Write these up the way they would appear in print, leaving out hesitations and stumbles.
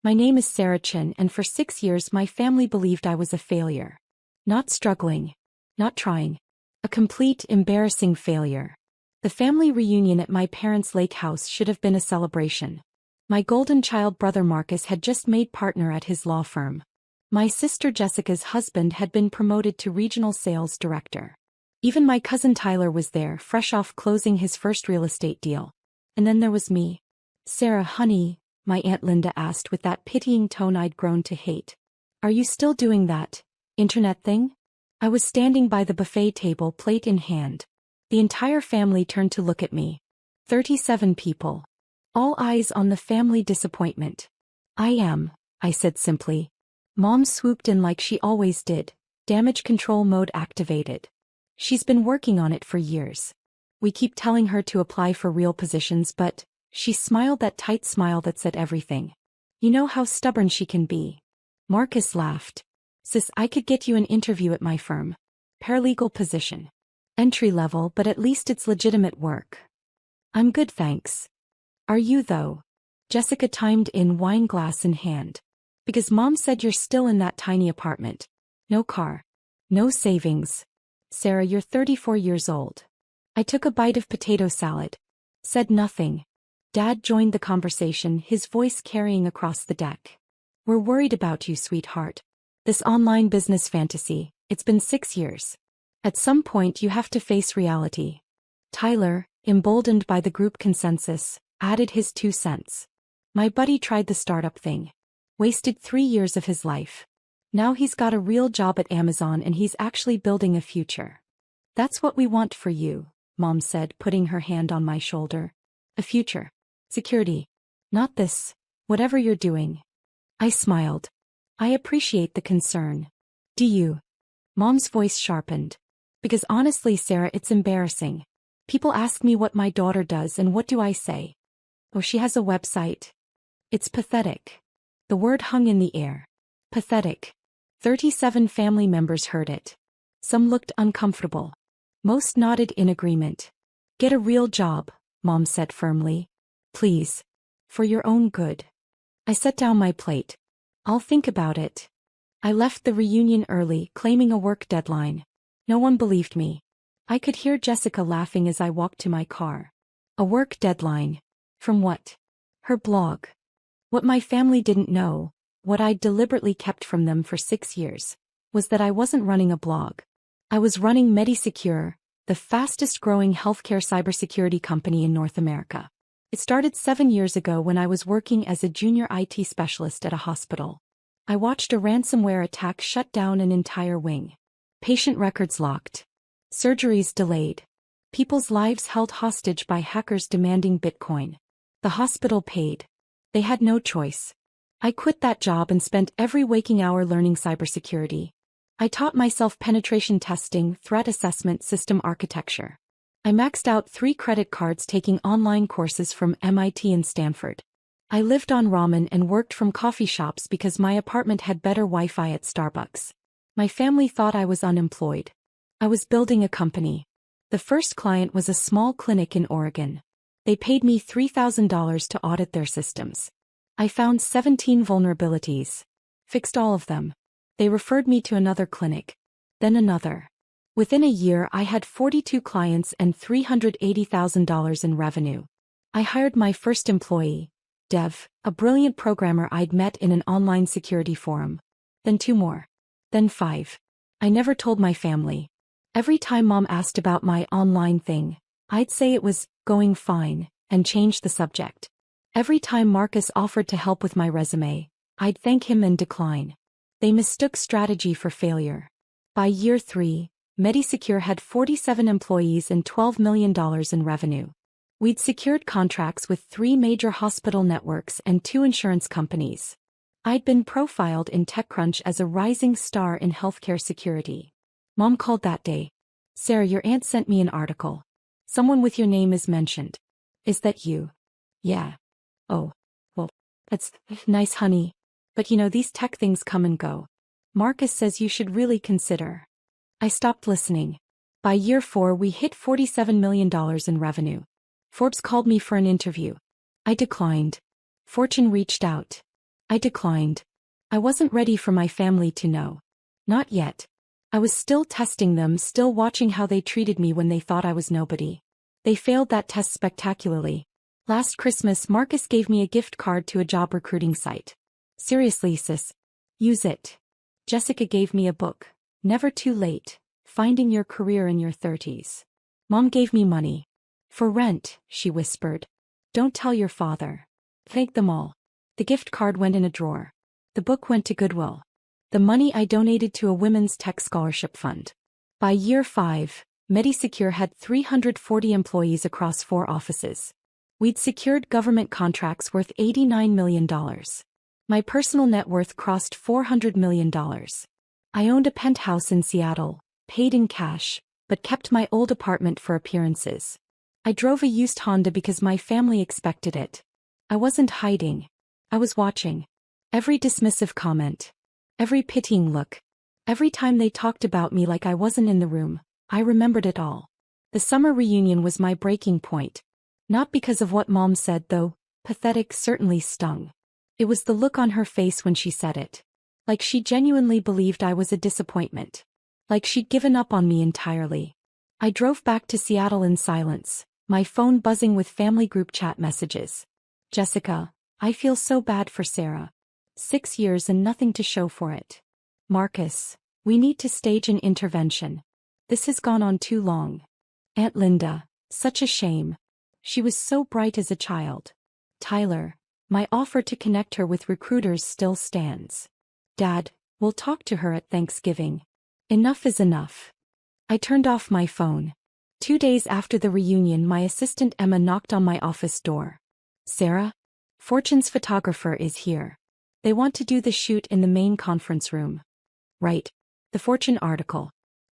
My name is Sarah Chin, and for 6 years my family believed I was a failure. Not struggling. Not trying. A complete, embarrassing failure. The family reunion at my parents' lake house should have been a celebration. My golden child brother Marcus had just made partner at his law firm. My sister Jessica's husband had been promoted to regional sales director. Even my cousin Tyler was there, fresh off closing his first real estate deal. And then there was me. Sarah, honey, my Aunt Linda asked with that pitying tone I'd grown to hate. Are you still doing that internet thing? I was standing by the buffet table, plate in hand. The entire family turned to look at me. 37 people. All eyes on the family disappointment. I am, I said simply. Mom swooped in like she always did. Damage control mode activated. She's been working on it for years. We keep telling her to apply for real positions, but she smiled that tight smile that said everything. You know how stubborn she can be. Marcus laughed. Sis, I could get you an interview at my firm. Paralegal position. Entry level, but at least it's legitimate work. I'm good, thanks. Are you though? Jessica chimed in, wine glass in hand. Because Mom said you're still in that tiny apartment. No car. No savings. Sarah, you're 34 years old. I took a bite of potato salad. Said nothing. Dad joined the conversation, his voice carrying across the deck. We're worried about you, sweetheart. This online business fantasy, it's been 6 years. At some point you have to face reality. Tyler, emboldened by the group consensus, added his 2 cents. My buddy tried the startup thing. Wasted 3 years of his life. Now he's got a real job at Amazon and he's actually building a future. That's what we want for you, Mom said, putting her hand on my shoulder. A future. Security. Not this. Whatever you're doing. I smiled. I appreciate the concern. Do you? Mom's voice sharpened. Because honestly, Sarah, it's embarrassing. People ask me what my daughter does and what do I say? Oh, she has a website. It's pathetic. The word hung in the air. Pathetic. 37 family members heard it. Some looked uncomfortable. Most nodded in agreement. Get a real job, Mom said firmly. Please. For your own good. I set down my plate. I'll think about it. I left the reunion early, claiming a work deadline. No one believed me. I could hear Jessica laughing as I walked to my car. A work deadline. From what? Her blog. What my family didn't know, what I'd deliberately kept from them for 6 years, was that I wasn't running a blog. I was running MediSecure, the fastest-growing healthcare cybersecurity company in North America. It started 7 years ago when I was working as a junior IT specialist at a hospital. I watched a ransomware attack shut down an entire wing. Patient records locked. Surgeries delayed. People's lives held hostage by hackers demanding Bitcoin. The hospital paid. They had no choice. I quit that job and spent every waking hour learning cybersecurity. I taught myself penetration testing, threat assessment, system architecture. I maxed out 3 credit cards taking online courses from MIT and Stanford. I lived on ramen and worked from coffee shops because my apartment had better Wi-Fi at Starbucks. My family thought I was unemployed. I was building a company. The first client was a small clinic in Oregon. They paid me $3,000 to audit their systems. I found 17 vulnerabilities. Fixed all of them. They referred me to another clinic. Then another. Within a year I had 42 clients and $380,000 in revenue. I hired my first employee, Dev, a brilliant programmer I'd met in an online security forum. Then 2 more. Then 5. I never told my family. Every time Mom asked about my online thing, I'd say it was going fine and change the subject. Every time Marcus offered to help with my resume, I'd thank him and decline. They mistook strategy for failure. By year 3, MediSecure had 47 employees and $12 million in revenue. We'd secured contracts with 3 major hospital networks and 2 insurance companies. I'd been profiled in TechCrunch as a rising star in healthcare security. Mom called that day. Sarah, your aunt sent me an article. Someone with your name is mentioned. Is that you? Yeah. Oh, well, that's nice, honey. But you know, these tech things come and go. Marcus says you should really consider. I stopped listening. By year 4 we hit $47 million in revenue. Forbes called me for an interview. I declined. Fortune reached out. I declined. I wasn't ready for my family to know. Not yet. I was still testing them, still watching how they treated me when they thought I was nobody. They failed that test spectacularly. Last Christmas, Marcus gave me a gift card to a job recruiting site. Seriously, sis. Use it. Jessica gave me a book. Never Too Late. Finding Your Career in Your 30s. Mom gave me money. For rent, she whispered. Don't tell your father. Thank them all. The gift card went in a drawer. The book went to Goodwill. The money I donated to a women's tech scholarship fund. By year 5, MediSecure had 340 employees across 4 offices. We'd secured government contracts worth $89 million. My personal net worth crossed $400 million. I owned a penthouse in Seattle, paid in cash, but kept my old apartment for appearances. I drove a used Honda because my family expected it. I wasn't hiding. I was watching. Every dismissive comment. Every pitying look. Every time they talked about me like I wasn't in the room, I remembered it all. The summer reunion was my breaking point. Not because of what Mom said, though. Pathetic certainly stung. It was the look on her face when she said it. Like she genuinely believed I was a disappointment. Like she'd given up on me entirely. I drove back to Seattle in silence, my phone buzzing with family group chat messages. Jessica, I feel so bad for Sarah. 6 years and nothing to show for it. Marcus, we need to stage an intervention. This has gone on too long. Aunt Linda, such a shame. She was so bright as a child. Tyler, my offer to connect her with recruiters still stands. Dad, we'll talk to her at Thanksgiving. Enough is enough. I turned off my phone. 2 days after the reunion, my assistant Emma knocked on my office door. Sarah? Fortune's photographer is here. They want to do the shoot in the main conference room. Right. The Fortune article.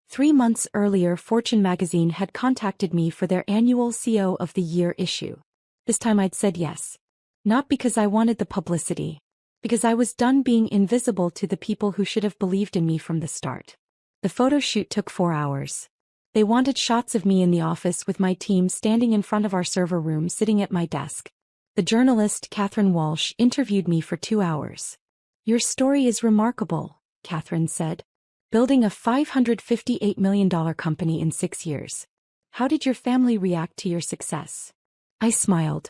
3 months earlier, Fortune magazine had contacted me for their annual CEO of the Year issue. This time I'd said yes. Not because I wanted the publicity. Because I was done being invisible to the people who should have believed in me from the start. The photo shoot took 4 hours. They wanted shots of me in the office with my team standing in front of our server room sitting at my desk. The journalist, Catherine Walsh, interviewed me for 2 hours. Your story is remarkable, Catherine said. Building a $558 million company in 6 years. How did your family react to your success? I smiled.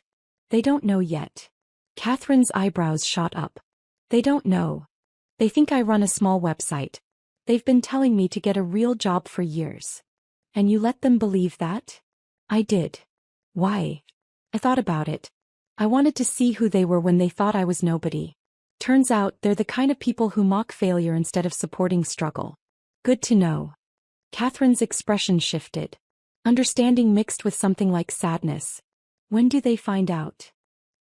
They don't know yet. Catherine's eyebrows shot up. They don't know. They think I run a small website. They've been telling me to get a real job for years. And you let them believe that? I did. Why? I thought about it. I wanted to see who they were when they thought I was nobody. Turns out they're the kind of people who mock failure instead of supporting struggle. Good to know. Catherine's expression shifted. Understanding mixed with something like sadness. When do they find out?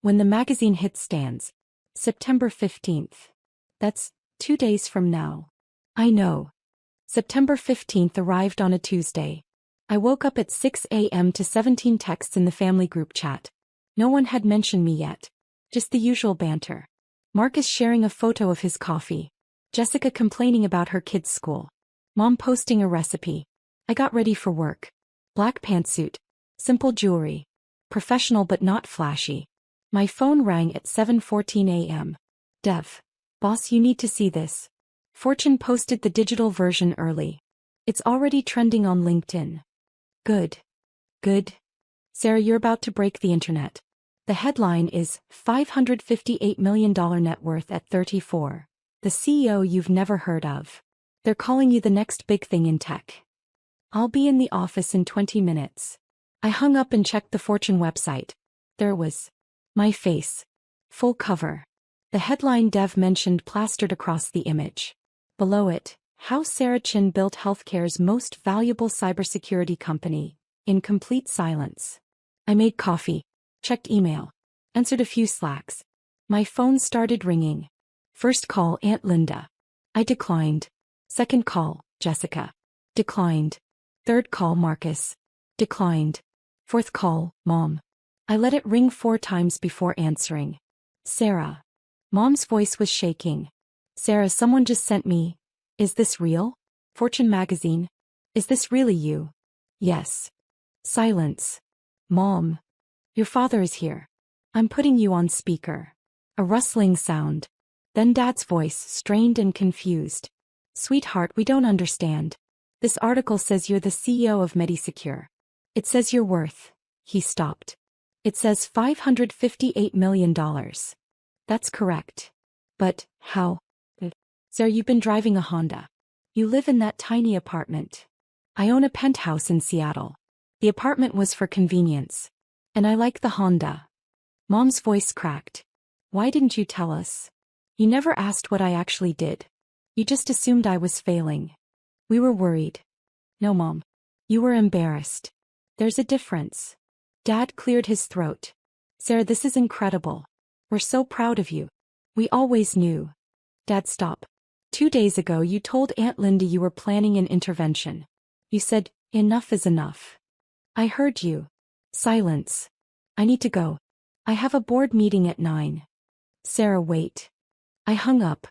When the magazine hits stands. September 15th. That's 2 days from now. I know. September 15th arrived on a Tuesday. I woke up at 6 a.m. to 17 texts in the family group chat. No one had mentioned me yet. Just the usual banter. Marcus sharing a photo of his coffee. Jessica complaining about her kids' school. Mom posting a recipe. I got ready for work. Black pantsuit. Simple jewelry. Professional but not flashy. My phone rang at 7:14 a.m. Dev. Boss, you need to see this. Fortune posted the digital version early. It's already trending on LinkedIn. Good. Good. Sarah, you're about to break the internet. The headline is $558 million net worth at 34. The CEO you've never heard of. They're calling you the next big thing in tech. I'll be in the office in 20 minutes. I hung up and checked the Fortune website. There was my face. Full cover. The headline Dev mentioned plastered across the image. Below it, how Sarah Chin built healthcare's most valuable cybersecurity company, in complete silence. I made coffee, checked email, answered a few Slacks. My phone started ringing. First call, Aunt Linda. I declined. Second call, Jessica. Declined. Third call, Marcus. Declined. Fourth call, Mom. I let it ring 4 times before answering. Sarah. Mom's voice was shaking. Sarah, someone just sent me. Is this real? Fortune magazine. Is this really you? Yes. Silence. Mom. Your father is here. I'm putting you on speaker. A rustling sound. Then Dad's voice, strained and confused. Sweetheart, we don't understand. This article says you're the CEO of Medisecure. It says you're worth. He stopped. It says $558 million. That's correct. But, how? Sir, you've been driving a Honda. You live in that tiny apartment. I own a penthouse in Seattle. The apartment was for convenience. And I like the Honda. Mom's voice cracked. Why didn't you tell us? You never asked what I actually did. You just assumed I was failing. We were worried. No, Mom. You were embarrassed. There's a difference. Dad cleared his throat. Sarah, this is incredible. We're so proud of you. We always knew. Dad, stop. 2 days ago you told Aunt Linda you were planning an intervention. You said, enough is enough. I heard you. Silence. I need to go. I have a board meeting at 9. Sarah, wait. I hung up.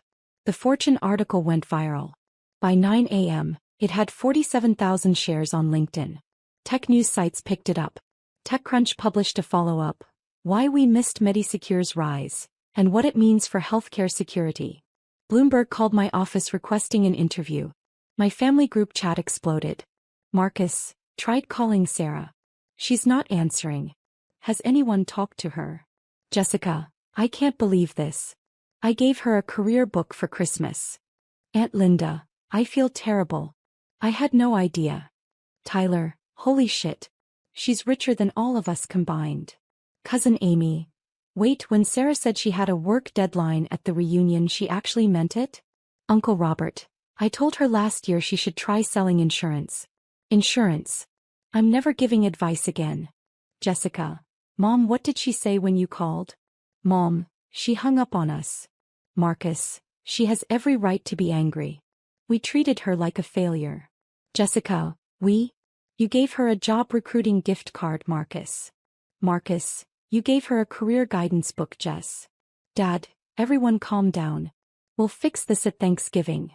The Fortune article went viral. By 9 a.m., it had 47,000 shares on LinkedIn. Tech news sites picked it up. TechCrunch published a follow-up, Why We Missed Medisecure's Rise, and What It Means for Healthcare Security. Bloomberg called my office requesting an interview. My family group chat exploded. Marcus tried calling Sarah. She's not answering. Has anyone talked to her? Jessica, I can't believe this. I gave her a career book for Christmas. Aunt Linda, I feel terrible. I had no idea. Tyler, holy shit. She's richer than all of us combined. Cousin Amy. Wait, when Sarah said she had a work deadline at the reunion, she actually meant it? Uncle Robert, I told her last year she should try selling insurance. Insurance. I'm never giving advice again. Jessica. Mom, what did she say when you called? Mom, she hung up on us. Marcus, she has every right to be angry. We treated her like a failure. Jessica, You gave her a job recruiting gift card, Marcus. Marcus, you gave her a career guidance book, Jess. Dad, everyone calm down. We'll fix this at Thanksgiving.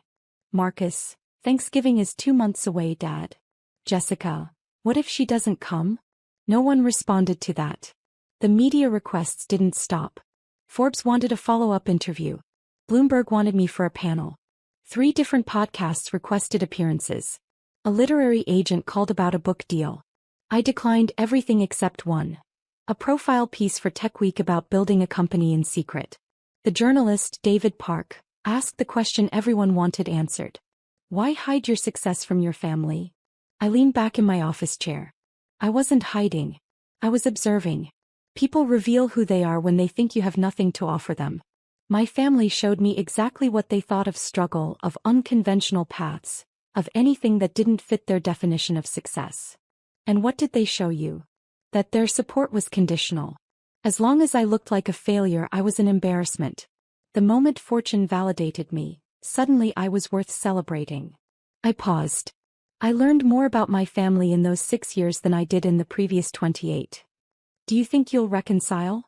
Marcus, Thanksgiving is 2 months away, Dad. Jessica, what if she doesn't come? No one responded to that. The media requests didn't stop. Forbes wanted a follow-up interview. Bloomberg wanted me for a panel. 3 different podcasts requested appearances. A literary agent called about a book deal. I declined everything except one. A profile piece for TechWeek about building a company in secret. The journalist, David Park, asked the question everyone wanted answered. Why hide your success from your family? I leaned back in my office chair. I wasn't hiding. I was observing. People reveal who they are when they think you have nothing to offer them. My family showed me exactly what they thought of struggle, of unconventional paths, of anything that didn't fit their definition of success. And what did they show you? That their support was conditional. As long as I looked like a failure, I was an embarrassment. The moment Fortune validated me, suddenly I was worth celebrating. I paused. I learned more about my family in those 6 years than I did in the previous 28. Do you think you'll reconcile?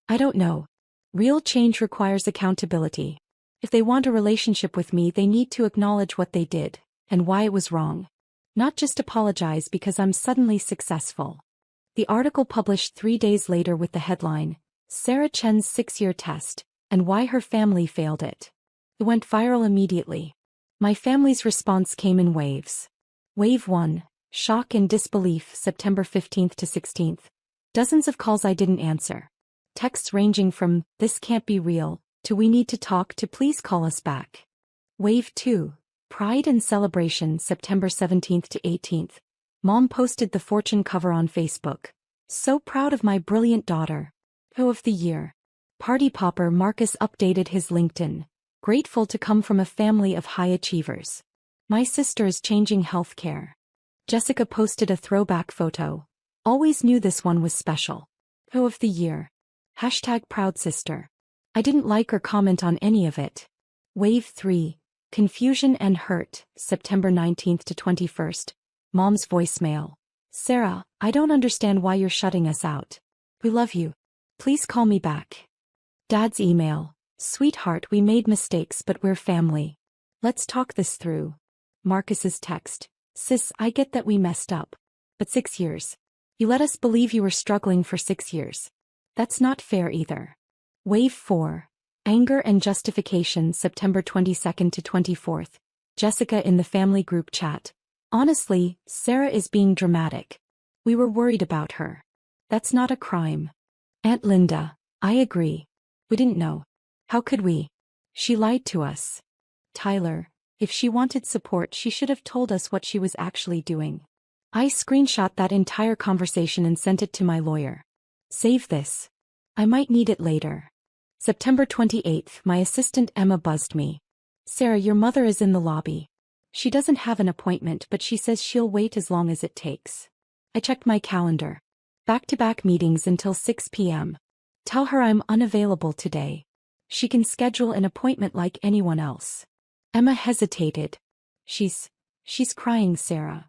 I don't know. Real change requires accountability. If they want a relationship with me, they need to acknowledge what they did, and why it was wrong. Not just apologize because I'm suddenly successful. The article published 3 days later with the headline, Sarah Chen's 6-year test, and why her family failed it. It went viral immediately. My family's response came in waves. Wave 1, shock and disbelief, September 15th to 16th. Dozens of calls I didn't answer. Texts ranging from, this can't be real, to we need to talk, to please call us back. Wave 2, pride and celebration, September 17th to 18th. Mom posted the Fortune cover on Facebook. So proud of my brilliant daughter. O of the year. Party popper Marcus updated his LinkedIn. Grateful to come from a family of high achievers. My sister is changing healthcare. Jessica posted a throwback photo. Always knew this one was special. O of the year. Hashtag proud sister. I didn't like or comment on any of it. Wave 3. Confusion and hurt, September 19th to 21st. Mom's voicemail. Sarah, I don't understand why you're shutting us out. We love you. Please call me back. Dad's email. Sweetheart, we made mistakes, but we're family. Let's talk this through. Marcus's text. Sis, I get that we messed up. But 6 years. You let us believe you were struggling for 6 years. That's not fair either. Wave 4. Anger and Justification, September 22nd to 24th. Jessica in the family group chat. Honestly, Sarah is being dramatic. We were worried about her. That's not a crime. Aunt Linda. I agree. We didn't know. How could we? She lied to us. Tyler. If she wanted support, she should have told us what she was actually doing. I screenshot that entire conversation and sent it to my lawyer. Save this. I might need it later. September 28th, my assistant Emma buzzed me. Sarah, your mother is in the lobby. She doesn't have an appointment, but she says she'll wait as long as it takes. I checked my calendar. Back-to-back meetings until 6 p.m. Tell her I'm unavailable today. She can schedule an appointment like anyone else. Emma hesitated. She's crying, Sarah.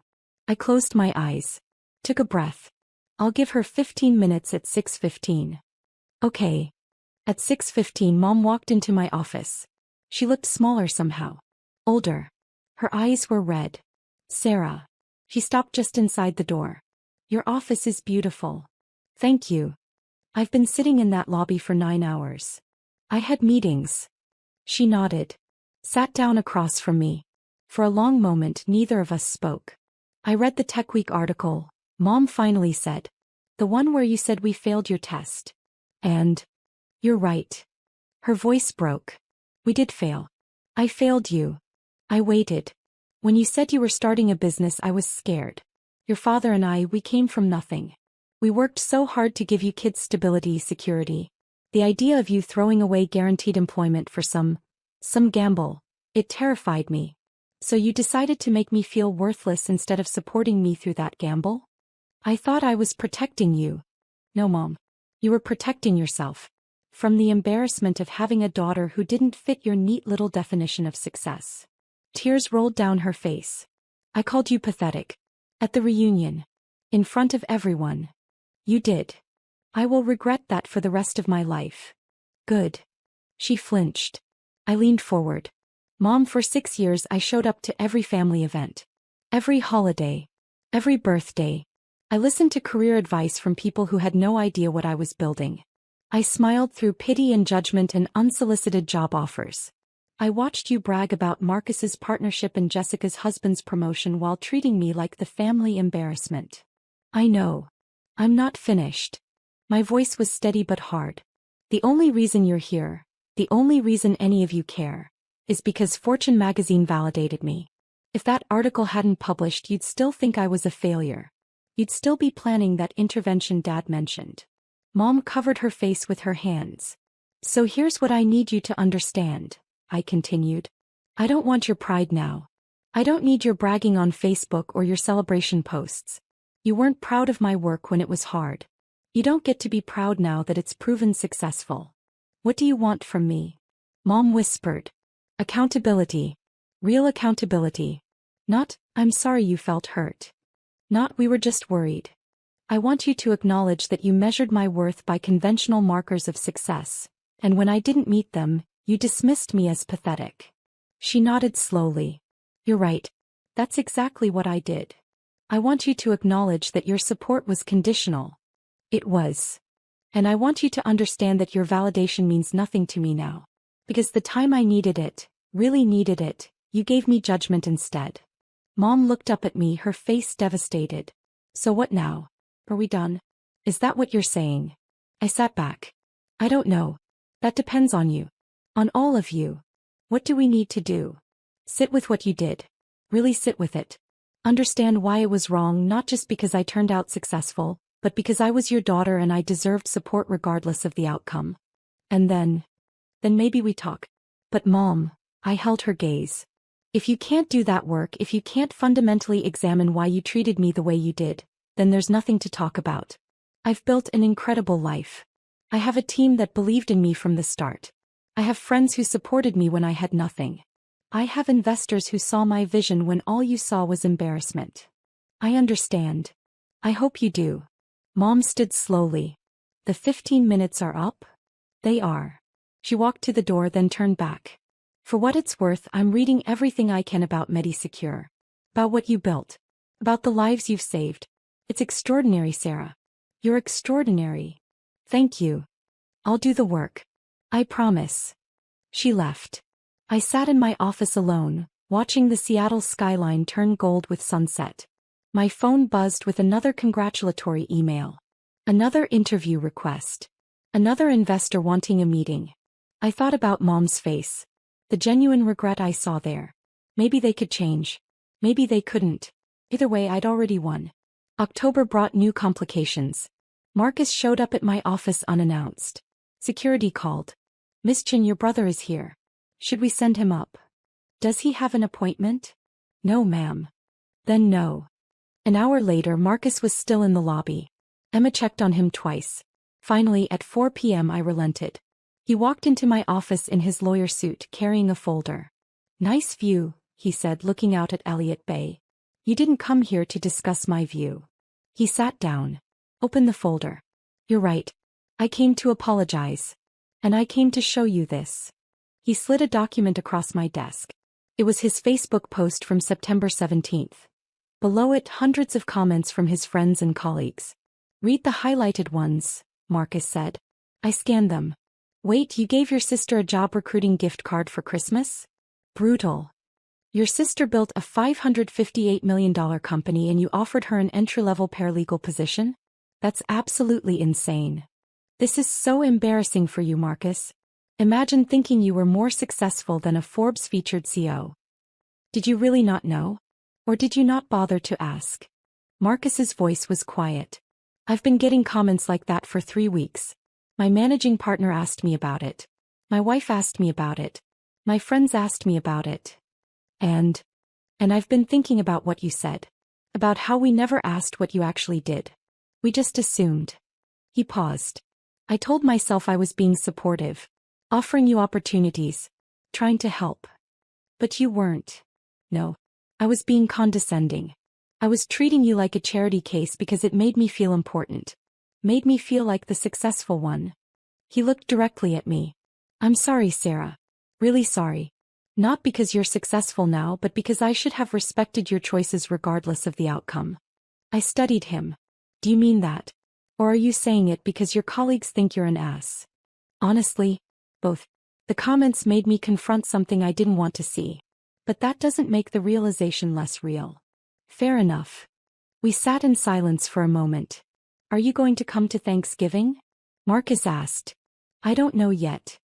I closed my eyes. Took a breath. I'll give her 15 minutes at 6:15. Okay. At 6:15, Mom walked into my office. She looked smaller somehow. Older. Her eyes were red. Sarah. She stopped just inside the door. Your office is beautiful. Thank you. I've been sitting in that lobby for 9 hours. I had meetings. She nodded. Sat down across from me. For a long moment, neither of us spoke. I read the Tech Week article. Mom finally said. The one where you said we failed your test. And. You're right. Her voice broke. We did fail. I failed you. I waited. When you said you were starting a business, I was scared. Your father and I, we came from nothing. We worked so hard to give you kids stability, security. The idea of you throwing away guaranteed employment for some gamble, it terrified me. So you decided to make me feel worthless instead of supporting me through that gamble? I thought I was protecting you. No, Mom. You were protecting yourself. From the embarrassment of having a daughter who didn't fit your neat little definition of success. Tears rolled down her face. I called you pathetic. At the reunion. In front of everyone. You did. I will regret that for the rest of my life. Good. She flinched. I leaned forward. Mom, for 6 years I showed up to every family event. Every holiday. Every birthday. I listened to career advice from people who had no idea what I was building. I smiled through pity and judgment and unsolicited job offers. I watched you brag about Marcus's partnership and Jessica's husband's promotion while treating me like the family embarrassment. I know. I'm not finished. My voice was steady but hard. The only reason you're here, the only reason any of you care, is because Fortune magazine validated me. If that article hadn't published, you'd still think I was a failure. You'd still be planning that intervention Dad mentioned. Mom covered her face with her hands. So here's what I need you to understand, I continued. I don't want your pride now. I don't need your bragging on Facebook or your celebration posts. You weren't proud of my work when it was hard. You don't get to be proud now that it's proven successful. What do you want from me? Mom whispered. Accountability. Real accountability. Not, I'm sorry you felt hurt. Not, we were just worried. I want you to acknowledge that you measured my worth by conventional markers of success, and when I didn't meet them, you dismissed me as pathetic. She nodded slowly. You're right. That's exactly what I did. I want you to acknowledge that your support was conditional. It was. And I want you to understand that your validation means nothing to me now. Because the time I needed it, really needed it, you gave me judgment instead. Mom looked up at me, her face devastated. So what now? Are we done? Is that what you're saying? I sat back. I don't know. That depends on you. On all of you. What do we need to do? Sit with what you did. Really sit with it. Understand why it was wrong, not just because I turned out successful, but because I was your daughter and I deserved support regardless of the outcome. And then maybe we talk. But Mom, I held her gaze. If you can't do that work, if you can't fundamentally examine why you treated me the way you did, then there's nothing to talk about. I've built an incredible life. I have a team that believed in me from the start. I have friends who supported me when I had nothing. I have investors who saw my vision when all you saw was embarrassment. I understand. I hope you do. Mom stood slowly. The 15 minutes are up? They are. She walked to the door, then turned back. For what it's worth, I'm reading everything I can about MediSecure. About what you built. About the lives you've saved. It's extraordinary, Sarah. You're extraordinary. Thank you. I'll do the work. I promise. She left. I sat in my office alone, watching the Seattle skyline turn gold with sunset. My phone buzzed with another congratulatory email. Another interview request. Another investor wanting a meeting. I thought about Mom's face. The genuine regret I saw there. Maybe they could change. Maybe they couldn't. Either way, I'd already won. October brought new complications. Marcus showed up at my office unannounced. Security called. "Miss Chin, your brother is here. Should we send him up? Does he have an appointment?" "No, ma'am." Then no. An hour later, Marcus was still in the lobby. Emma checked on him twice. Finally, at 4 p.m. I relented. He walked into my office in his lawyer suit, carrying a folder. "Nice view," he said, looking out at Elliott Bay. "You didn't come here to discuss my view." He sat down. "Open the folder." "You're right. I came to apologize. And I came to show you this." He slid a document across my desk. It was his Facebook post from September 17th. Below it, hundreds of comments from his friends and colleagues. "Read the highlighted ones," Marcus said. I scanned them. "Wait, you gave your sister a job recruiting gift card for Christmas? Brutal. Your sister built a $558 million company and you offered her an entry-level paralegal position? That's absolutely insane. This is so embarrassing for you, Marcus. Imagine thinking you were more successful than a Forbes-featured CEO. Did you really not know? Or did you not bother to ask?" Marcus's voice was quiet. "I've been getting comments like that for 3 weeks. My managing partner asked me about it. My wife asked me about it. My friends asked me about it. And I've been thinking about what you said. About how we never asked what you actually did. We just assumed." He paused. "I told myself I was being supportive. Offering you opportunities. Trying to help. But you weren't. No. I was being condescending. I was treating you like a charity case because it made me feel important. Made me feel like the successful one." He looked directly at me. "I'm sorry, Sarah. Really sorry. Not because you're successful now, but because I should have respected your choices regardless of the outcome." I studied him. "Do you mean that? Or are you saying it because your colleagues think you're an ass?" "Honestly, both. The comments made me confront something I didn't want to see. But that doesn't make the realization less real." "Fair enough." We sat in silence for a moment. "Are you going to come to Thanksgiving?" Marcus asked. "I don't know yet.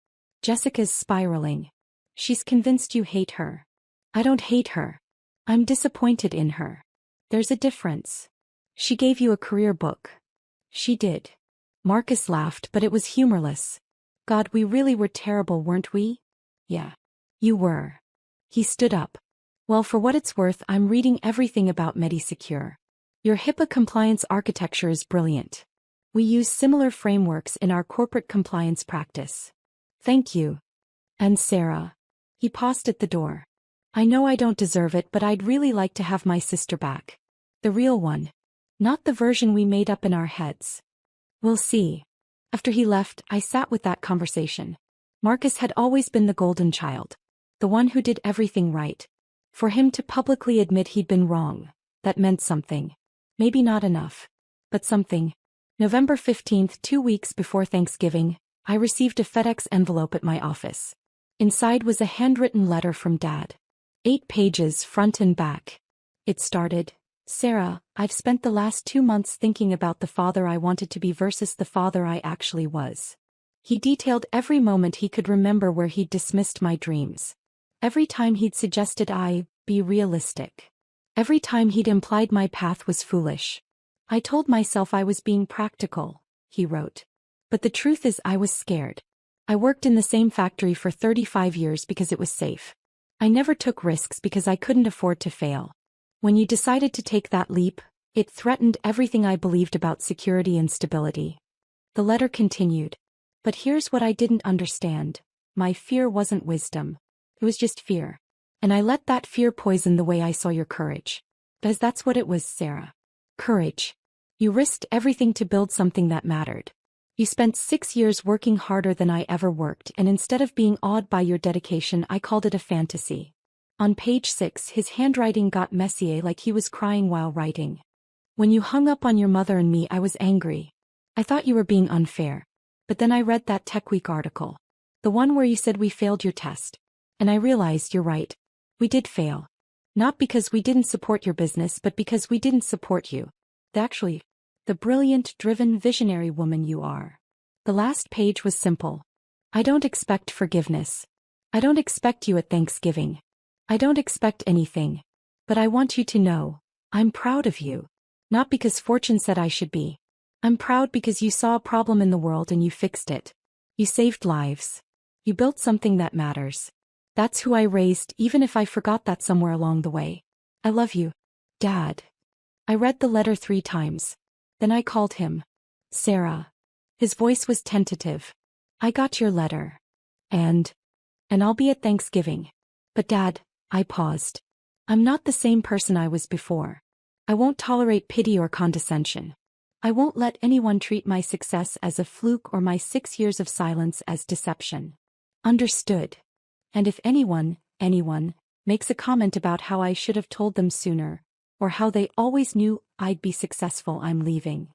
Jessica's spiraling. She's convinced you hate her." "I don't hate her. I'm disappointed in her. There's a difference. She gave you a career book." "She did." Marcus laughed, but it was humorless. "God, we really were terrible, weren't we?" "Yeah. You were." He stood up. "Well, for what it's worth, I'm reading everything about MediSecure. Your HIPAA compliance architecture is brilliant. We use similar frameworks in our corporate compliance practice." "Thank you." "And Sarah." He paused at the door. "I know I don't deserve it, but I'd really like to have my sister back. The real one. Not the version we made up in our heads." "We'll see." After he left, I sat with that conversation. Marcus had always been the golden child. The one who did everything right. For him to publicly admit he'd been wrong, that meant something. Maybe not enough. But something. November 15th, 2 weeks before Thanksgiving, I received a FedEx envelope at my office. Inside was a handwritten letter from Dad. 8 pages, front and back. It started, "Sarah, I've spent the last 2 months thinking about the father I wanted to be versus the father I actually was." He detailed every moment he could remember where he'd dismissed my dreams. Every time he'd suggested I be realistic. Every time he'd implied my path was foolish. "I told myself I was being practical," he wrote. "But the truth is I was scared. I worked in the same factory for 35 years because it was safe. I never took risks because I couldn't afford to fail. When you decided to take that leap, it threatened everything I believed about security and stability." The letter continued. "But here's what I didn't understand. My fear wasn't wisdom. It was just fear. And I let that fear poison the way I saw your courage. Because that's what it was, Sarah. Courage. You risked everything to build something that mattered. You spent 6 years working harder than I ever worked, and instead of being awed by your dedication, I called it a fantasy." On page 6, his handwriting got messy, like he was crying while writing. "When you hung up on your mother and me, I was angry. I thought you were being unfair. But then I read that TechWeek article. The one where you said we failed your test. And I realized you're right. We did fail. Not because we didn't support your business, but because we didn't support you. Actually, the brilliant, driven, visionary woman you are. The last page was simple. I don't expect forgiveness. I don't expect you at Thanksgiving. I don't expect anything. But I want you to know, I'm proud of you. Not because fortune said I should be. I'm proud because you saw a problem in the world and you fixed it. You saved lives. You built something that matters. That's who I raised, even if I forgot that somewhere along the way. I love you, Dad. I read the letter 3 times. Then I called him. Sarah. His voice was tentative. I got your letter. And I'll be at Thanksgiving. But Dad, I paused. I'm not the same person I was before. I won't tolerate pity or condescension. I won't let anyone treat my success as a fluke or my 6 years of silence as deception. Understood. And if anyone, makes a comment about how I should have told them sooner, or how they always knew I'd be successful, I'm leaving.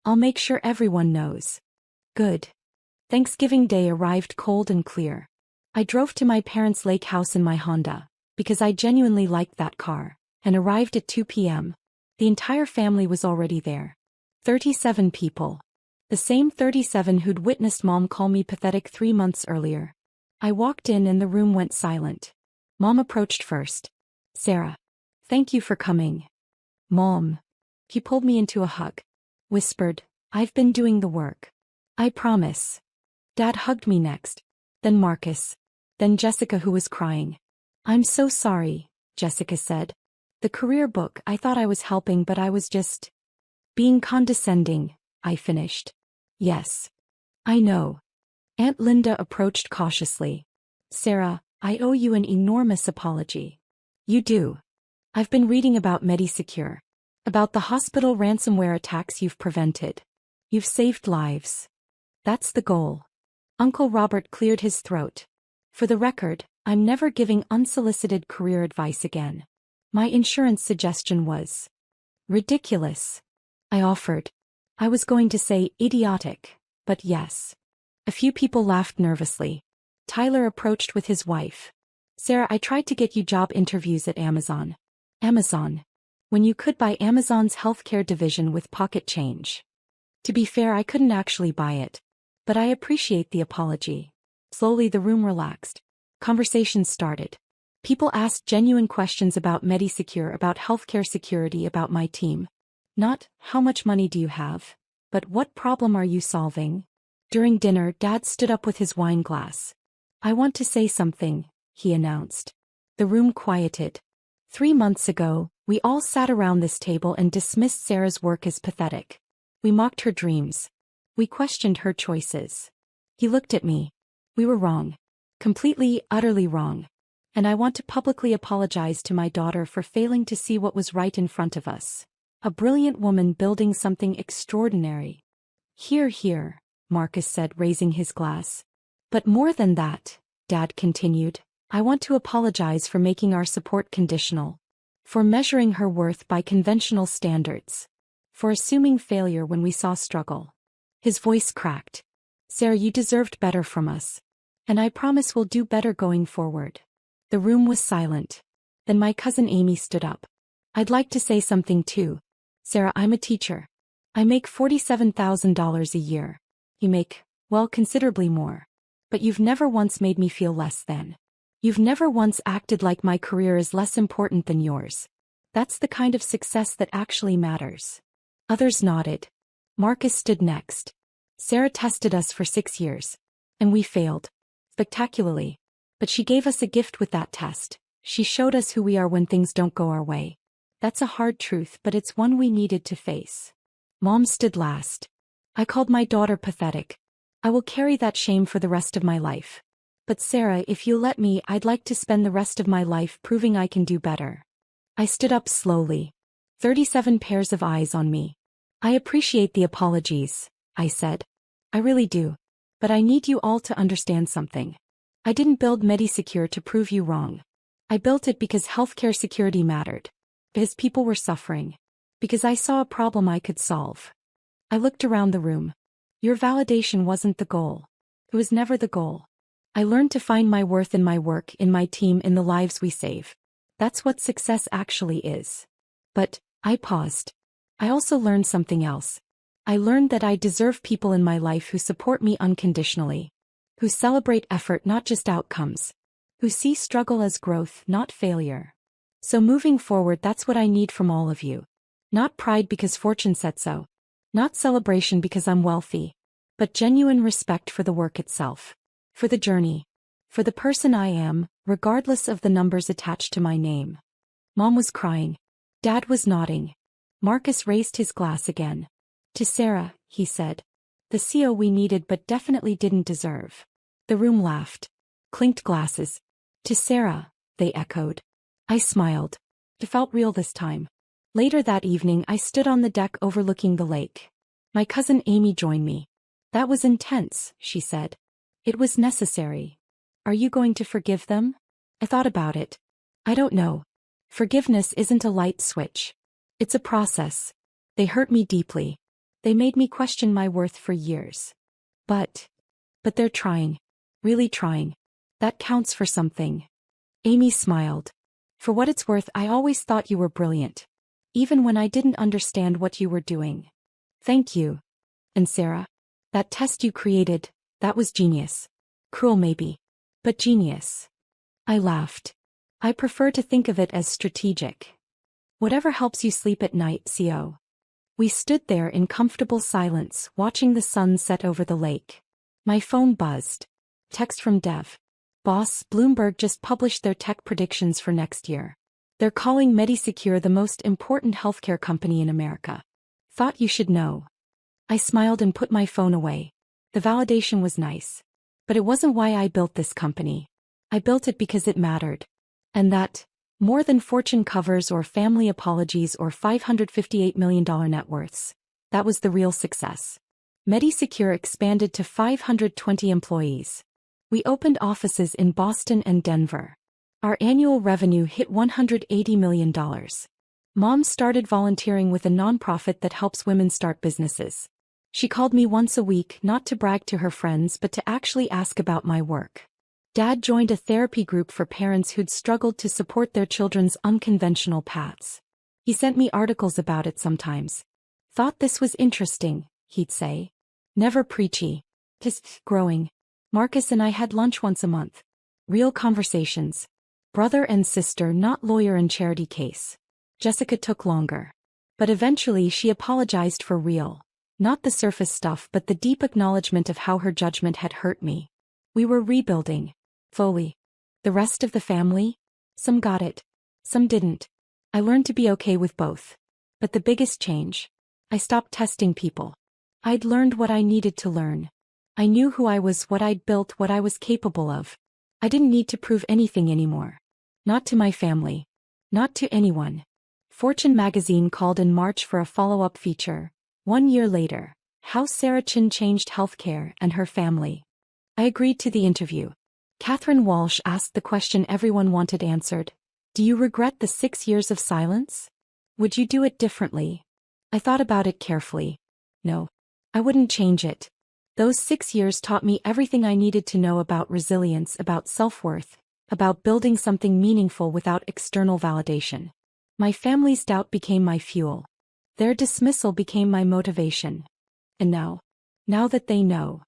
I'll make sure everyone knows. Good. Thanksgiving Day arrived cold and clear. I drove to my parents' lake house in my Honda, because I genuinely liked that car, and arrived at 2 p.m. The entire family was already there. 37 people. The same 37 who'd witnessed Mom call me pathetic 3 months earlier. I walked in and the room went silent. Mom approached first. Sarah. Thank you for coming. Mom. He pulled me into a hug. Whispered, I've been doing the work. I promise. Dad hugged me next. Then Marcus. Then Jessica, who was crying. I'm so sorry, Jessica said. The career book, I thought I was helping, but I was just being condescending, I finished. Yes. I know. Aunt Linda approached cautiously. Sarah, I owe you an enormous apology. You do. I've been reading about MediSecure. About the hospital ransomware attacks you've prevented. You've saved lives. That's the goal. Uncle Robert cleared his throat. For the record, I'm never giving unsolicited career advice again. My insurance suggestion was ridiculous. I offered. I was going to say idiotic, but yes. A few people laughed nervously. Tyler approached with his wife. Sarah, I tried to get you job interviews at Amazon. Amazon. When you could buy Amazon's healthcare division with pocket change. To be fair, I couldn't actually buy it. But I appreciate the apology. Slowly the room relaxed. Conversations started. People asked genuine questions about MediSecure, about healthcare security, about my team. Not, how much money do you have? But what problem are you solving? During dinner, Dad stood up with his wine glass. I want to say something, he announced. The room quieted. 3 months ago, we all sat around this table and dismissed Sarah's work as pathetic. We mocked her dreams. We questioned her choices. He looked at me. We were wrong. Completely, utterly wrong. And I want to publicly apologize to my daughter for failing to see what was right in front of us. A brilliant woman building something extraordinary. Hear, hear, Marcus said, raising his glass. But more than that, Dad continued, I want to apologize for making our support conditional. For measuring her worth by conventional standards. For assuming failure when we saw struggle. His voice cracked. Sarah, you deserved better from us. And I promise we'll do better going forward. The room was silent. Then my cousin Amy stood up. I'd like to say something too. Sarah, I'm a teacher. I make $47,000 a year. You make, well, considerably more. But you've never once made me feel less than. You've never once acted like my career is less important than yours. That's the kind of success that actually matters. Others nodded. Marcus stood next. Sarah tested us for 6 years. And we failed. Spectacularly. But she gave us a gift with that test. She showed us who we are when things don't go our way. That's a hard truth, but it's one we needed to face. Mom stood last. I called my daughter pathetic. I will carry that shame for the rest of my life. But Sarah, if you'll let me, I'd like to spend the rest of my life proving I can do better. I stood up slowly. 37 pairs of eyes on me. I appreciate the apologies, I said. I really do. But I need you all to understand something. I didn't build MediSecure to prove you wrong. I built it because healthcare security mattered. Because people were suffering. Because I saw a problem I could solve. I looked around the room. Your validation wasn't the goal. It was never the goal. I learned to find my worth in my work, in my team, in the lives we save. That's what success actually is. But I paused. I also learned something else. I learned that I deserve people in my life who support me unconditionally, who celebrate effort, not just outcomes, who see struggle as growth, not failure. So moving forward, that's what I need from all of you. Not pride because fortune said so. Not celebration because I'm wealthy. But genuine respect for the work itself. For the journey. For the person I am, regardless of the numbers attached to my name. Mom was crying. Dad was nodding. Marcus raised his glass again. To Sarah, he said. The CO we needed but definitely didn't deserve. The room laughed. Clinked glasses. To Sarah, they echoed. I smiled. It felt real this time. Later that evening I stood on the deck overlooking the lake. My cousin Amy joined me. That was intense, she said. It was necessary. Are you going to forgive them? I thought about it. I don't know. Forgiveness isn't a light switch. It's a process. They hurt me deeply. They made me question my worth for years. But they're trying. Really trying. That counts for something. Amy smiled. For what it's worth, I always thought you were brilliant. Even when I didn't understand what you were doing. Thank you. And Sarah? That test you created, that was genius. Cruel maybe. But genius. I laughed. I prefer to think of it as strategic. Whatever helps you sleep at night, CO. We stood there in comfortable silence, watching the sun set over the lake. My phone buzzed. Text from Dev. Boss, Bloomberg just published their tech predictions for next year. They're calling Medisecure the most important healthcare company in America. Thought you should know. I smiled and put my phone away. The validation was nice. But it wasn't why I built this company. I built it because it mattered. And that, more than fortune covers or family apologies or $558 million net worths, that was the real success. Medisecure expanded to 520 employees. We opened offices in Boston and Denver. Our annual revenue hit $180 million. Mom started volunteering with a nonprofit that helps women start businesses. She called me once a week not to brag to her friends but to actually ask about my work. Dad joined a therapy group for parents who'd struggled to support their children's unconventional paths. He sent me articles about it sometimes. Thought this was interesting, he'd say. Never preachy. Just growing. Marcus and I had lunch once a month. Real conversations. Brother and sister, not lawyer and charity case. Jessica took longer. But eventually she apologized for real. Not the surface stuff but the deep acknowledgement of how her judgment had hurt me. We were rebuilding. Fully. The rest of the family? Some got it. Some didn't. I learned to be okay with both. But the biggest change? I stopped testing people. I'd learned what I needed to learn. I knew who I was, what I'd built, what I was capable of. I didn't need to prove anything anymore. Not to my family. Not to anyone. Fortune magazine called in March for a follow-up feature. 1 year later, how Sarah Chin changed healthcare and her family. I agreed to the interview. Catherine Walsh asked the question everyone wanted answered. Do you regret the 6 years of silence? Would you do it differently? I thought about it carefully. No. I wouldn't change it. Those 6 years taught me everything I needed to know about resilience, about self-worth, about building something meaningful without external validation. My family's doubt became my fuel. Their dismissal became my motivation. And now that they know,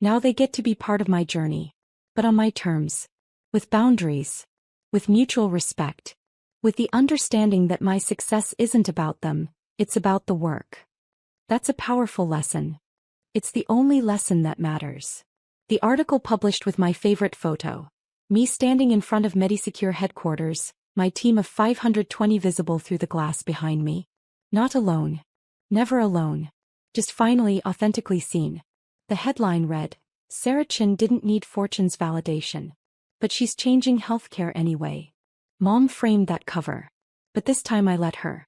now they get to be part of my journey. But on my terms. With boundaries. With mutual respect. With the understanding that my success isn't about them, it's about the work. That's a powerful lesson. It's the only lesson that matters. The article published with my favorite photo. Me standing in front of Medisecure headquarters, my team of 520 visible through the glass behind me. Not alone. Never alone. Just finally authentically seen. The headline read, Sarah Chin didn't need Fortune's validation. But she's changing healthcare anyway. Mom framed that cover. But this time I let her.